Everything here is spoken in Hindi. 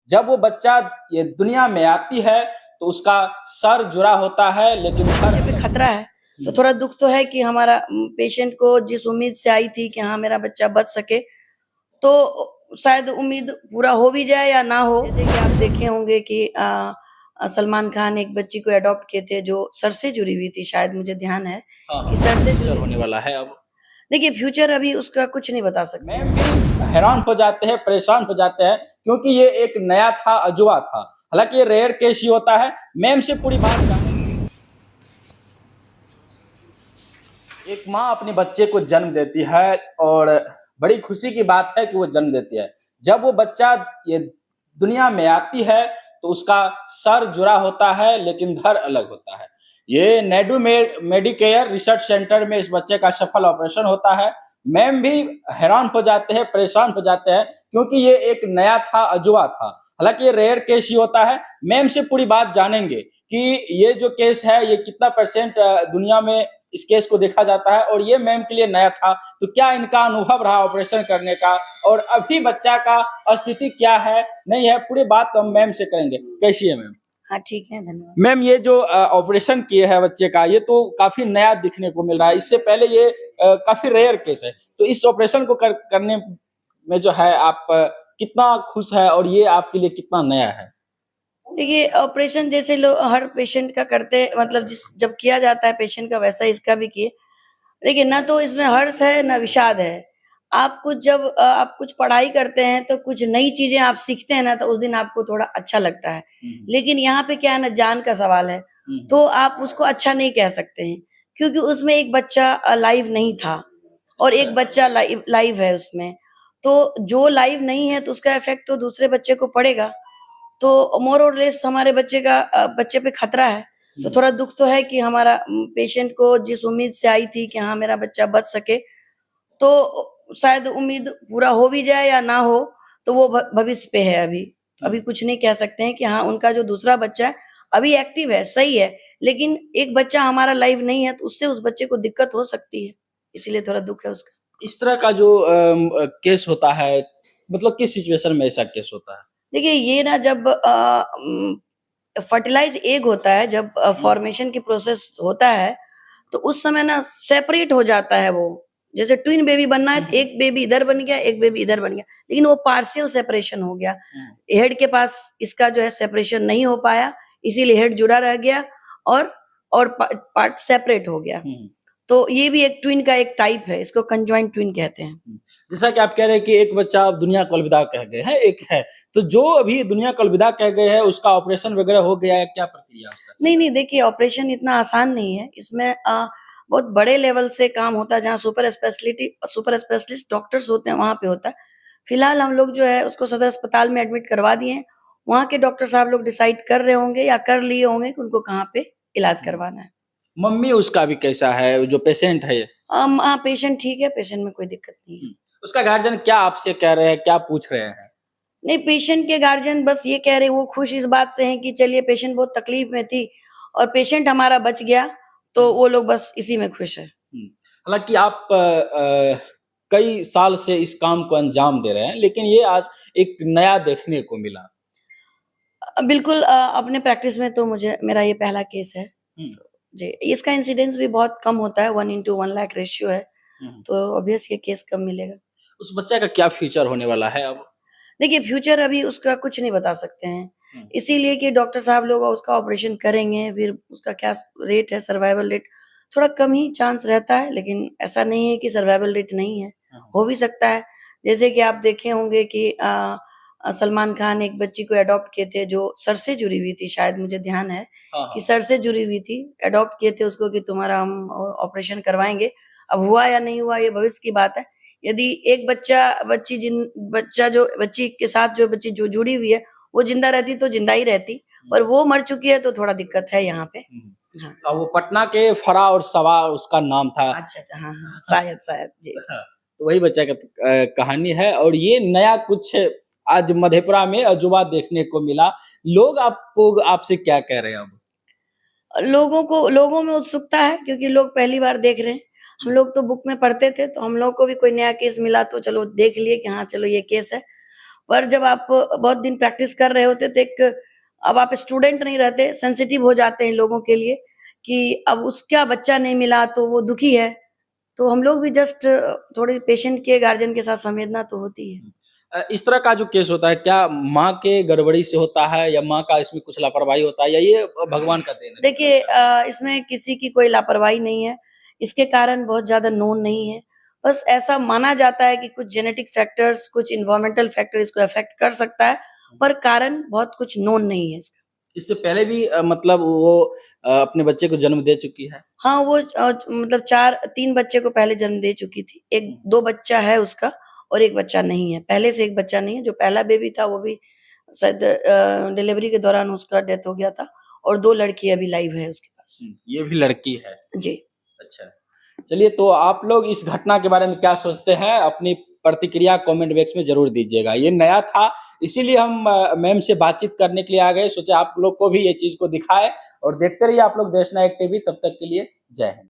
जब वो बच्चा ये दुनिया में आती है तो उसका सर जुड़ा होता है, लेकिन बच्चे पे खतरा है, तो थोड़ा दुख तो है कि हमारा पेशेंट को जिस उम्मीद से आई थी कि हाँ मेरा बच्चा बच सके, तो शायद उम्मीद पूरा हो भी जाए या ना हो। जैसे कि आप देखे होंगे कि सलमान खान एक बच्ची को अडॉप्ट किए थे जो सर से जुड़ी हुई थी, शायद मुझे ध्यान है कि सर से फ्यूचर जुड़ी होने वाला है अब। देखिए फ्यूचर अभी उसका कुछ नहीं बता सकते। मैम भी हैरान हो जाते हैं, परेशान हो जाते हैं, क्योंकि ये एक नया था, अजूबा था। हालांकि ये रेयर केस ही होता है। मैम से पूरी बात जानेंगे। एक माँ अपने बच्चे को जन्म देती है और बड़ी खुशी की बात है कि वो जन्म देती है। जब वो बच्चा ये दुनिया में आती है तो उसका सर जुड़ा होता है, लेकिन धड़ अलग होता है। ये नेडू मेडिकेयर रिसर्च सेंटर में इस बच्चे का सफल ऑपरेशन होता है। मैम भी हैरान हो जाते हैं, परेशान हो जाते हैं, क्योंकि ये एक नया था, अजूबा था। हालांकि ये रेयर केस ही होता है। मैम से पूरी बात जानेंगे कि ये जो केस है ये कितना परसेंट दुनिया में इस केस को देखा जाता है, और ये मैम के लिए नया था, तो क्या इनका अनुभव रहा ऑपरेशन करने का, और अभी बच्चा का स्थिति क्या है, नहीं है, पूरी बात हम मैम से करेंगे। कैसी है मैम? हाँ ठीक है, धन्यवाद। मैम, ये जो ऑपरेशन किए हैं बच्चे का, ये तो काफी नया दिखने को मिल रहा है। इससे पहले ये काफी रेयर केस है, तो इस ऑपरेशन को करने में जो है आप कितना खुश है, और ये आपके लिए कितना नया है? देखिए ऑपरेशन जैसे लोग हर पेशेंट का करते हैं, मतलब जिस जब किया जाता है पेशेंट का, वैसा इसका भी किए। देखिए ना तो इसमें हर्ष है ना विषाद है। आप कुछ जब आप कुछ पढ़ाई करते हैं तो कुछ नई चीजें आप सीखते हैं ना, तो उस दिन आपको थोड़ा अच्छा लगता है। लेकिन यहाँ पे क्या है ना, जान का सवाल है, तो आप उसको अच्छा नहीं कह सकते हैं, क्योंकि उसमें एक बच्चा लाइव नहीं था और एक बच्चा लाइव लाइव है उसमें। तो जो लाइव नहीं है तो उसका इफेक्ट तो दूसरे बच्चे को पड़ेगा। तो मोर और लेस हमारे बच्चे पे खतरा है, तो थोड़ा दुख तो है कि हमारा पेशेंट को जिस उम्मीद से आई थी कि हाँ मेरा बच्चा बच सके, तो शायद उम्मीद पूरा हो भी जाए या ना हो, तो वो भविष्य पे है। अभी कुछ नहीं कह सकते हैं कि हाँ उनका जो दूसरा बच्चा है अभी एक्टिव है, सही है, लेकिन एक बच्चा हमारा लाइव नहीं है, तो उससे उस बच्चे को दिक्कत हो सकती है, इसीलिए थोड़ा दुख है उसका। इस तरह का जो केस होता है, मतलब किस सिचुएशन में ऐसा केस होता है? देखिए ये ना जब फर्टिलाइज एग होता है, जब फॉर्मेशन की प्रोसेस होता है, तो उस समय ना सेपरेट हो जाता है वो। जैसे ट्विन बेबी बनना है, तो एक बेबी इधर बन गया, एक बेबी इधर बन गया, लेकिन वो पार्शियल सेपरेशन हो गया। हेड के पास इसका जो है सेपरेशन नहीं हो पाया, इसीलिए हेड जुड़ा रह गया और पार्ट सेपरेट हो गया। तो ये भी एक ट्विन का एक टाइप है, इसको कंजॉइंट ट्विन कहते हैं। जैसा कि आप कह रहे हैं कि एक बच्चा अब दुनिया को अलविदा कह गए हैं, एक है, तो जो अभी दुनिया को अलविदा कह गए हैं उसका ऑपरेशन वगैरह हो गया है, क्या प्रक्रिया उसका? नहीं नहीं, देखिए ऑपरेशन इतना आसान नहीं है, इसमें बहुत बड़े लेवल से काम होता है, जहाँ सुपर स्पेशलिस्ट डॉक्टर्स होते हैं वहां पे होता है। फिलहाल हम लोग जो है उसको सदर अस्पताल में एडमिट करवा दिए हैं। वहाँ के डॉक्टर साहब लोग डिसाइड कर रहे होंगे या कर लिए होंगे कि उनको कहाँ पे इलाज करवाना है। मम्मी उसका भी कैसा है, जो पेशेंट है ये? हाँ पेशेंट ठीक है, पेशेंट में कोई दिक्कत नहीं है। उसका गार्जियन क्या आपसे कह रहे हैं, क्या पूछ रहे हैं? नहीं, पेशेंट के गार्जियन बस ये कह रहे हैं, वो खुश इस बात से हैं कि चलिए पेशेंट बहुत तकलीफ में थी और पेशेंट हमारा बच गया, तो वो लोग बस इसी में खुश है। हालांकि आप कई साल से इस काम को अंजाम दे रहे हैं, लेकिन ये आज एक नया देखने को मिला। बिल्कुल अपने प्रैक्टिस में तो मुझे मेरा ये पहला केस है। जी, इसका इंसिडेंस भी बहुत कम होता है, 1:1 लाख रेशियो है, तो ऑब्वियस ये केस कम मिलेगा। उस बच्चे का क्या फ्यूचर होने वाला है अब? देखिए फ्यूचर अभी उसका कुछ नहीं बता सकते हैं, इसीलिए कि डॉक्टर साहब लोग उसका ऑपरेशन करेंगे, फिर उसका क्या रेट है, सर्वाइवल रेट थोड़ा कम ही चांस रहता है, लेकिन ऐसा नहीं है कि सर्वाइवल रेट नहीं है, हो भी सकता है। जैसे कि आप देखे होंगे कि सलमान खान एक बच्ची को अडॉप्ट किए थे जो सर से जुड़ी हुई थी, शायद मुझे ध्यान है कि सर से जुड़ी हुई थी, अडॉप्ट किए थे उसको कि तुम्हारा हम ऑपरेशन करवाएंगे। अब हुआ या नहीं हुआ ये भविष्य की बात है। यदि एक बच्ची के साथ जो बच्ची जो जुड़ी हुई है वो जिंदा रहती तो जिंदा ही रहती, पर वो मर चुकी है तो थोड़ा दिक्कत है यहाँ पे। हाँ वो पटना के फरा और सवा उसका नाम था। अच्छा हाँ हाँ, शायद जी। तो वही बच्चा का कहानी है, और ये नया कुछ आज मधेपुरा में अजूबा देखने को मिला। लोग आपसे क्या कह रहे हैं अब? लोगों में उत्सुकता है, क्योंकि लोग पहली बार देख रहे हैं। हम लोग तो बुक में पढ़ते थे, तो हम लोग को भी कोई नया केस मिला तो चलो देख लिए कि हाँ चलो ये केस है। पर जब आप बहुत दिन प्रैक्टिस कर रहे होते तो एक अब आप स्टूडेंट नहीं रहते, सेंसिटिव हो जाते हैं लोगों के लिए कि अब उसका बच्चा नहीं मिला तो वो दुखी है। तो हम लोग भी जस्ट थोड़ी पेशेंट के गार्जियन के साथ संवेदना तो होती है। इस तरह का जो केस होता है, क्या माँ के गड़बड़ी से होता है या माँ का इसमें कुछ लापरवाही होता है या ये भगवान का देन है? देखिए इसमें किसी की कोई लापरवाही नहीं है, इसके कारण बहुत ज़्यादा नोन नहीं है। बस ऐसा माना जाता है कि कुछ जेनेटिक फैक्टर्स, कुछ एनवायरमेंटल फैक्टर इसको अफेक्ट कर सकता है, पर कारण बहुत कुछ नोन नहीं है इसका। इससे पहले भी मतलब वो अपने बच्चे को जन्म दे चुकी है? हाँ, वो मतलब 3 बच्चे को पहले जन्म दे चुकी थी। 2 बच्चा है उसका और 1 बच्चा नहीं है। पहले से 1 बच्चा नहीं है, जो पहला बेबी था वो भी शायद डिलीवरी के दौरान उसका डेथ हो गया था और 2 लड़की अभी लाइव है उसके पास। ये भी लड़की है। जी। अच्छा। चलिए, तो आप लोग इस घटना के बारे में क्या सोचते हैं? अपनी प्रतिक्रिया कमेंट बॉक्स में ज़रूर दीजिएगा। ये नया था, इसीलिए हम मैम से बातचीत करने के लिए आ गए। सोचे आप लोग को भी ये चीज़ को दिखाएँ और देखते रहिए आप लोग देश नायक टीवी। तब तक के लिए जय हिंद।